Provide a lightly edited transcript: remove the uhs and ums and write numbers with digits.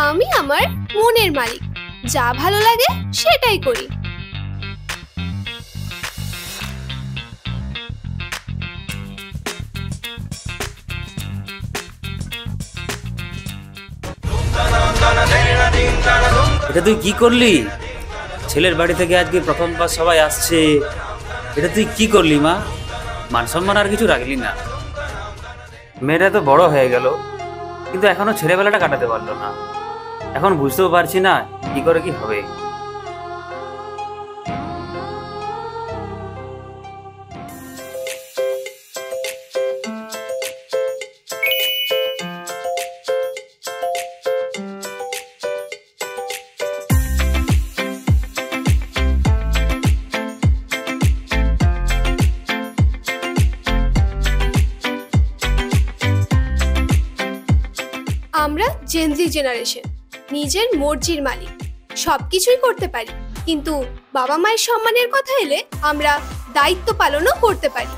আমি আমার মনের মালিক, যা ভালো লাগে সেটাই করি। এটা তুই কি করলি? ছেলের বাড়ি থেকে আজকে প্রথমবার সবাই আসছে, এটা তুই কি করলি মা? মান সম্মান আর কিছু রাখলি না। মেয়েটা তো বড় হয়ে গেল, কিন্তু এখনো ছেলেবেলাটা কাটাতে পারলো না। এখন বুঝতেও পারছি না কি করে কি হবে। আমরা জেনজি জেনারেশন, নিজের মর্জির মালিক, সবকিছুই করতে পারি, কিন্তু বাবা মায়ের সম্মানের কথা এলে আমরা দায়িত্ব পালনও করতে পারি।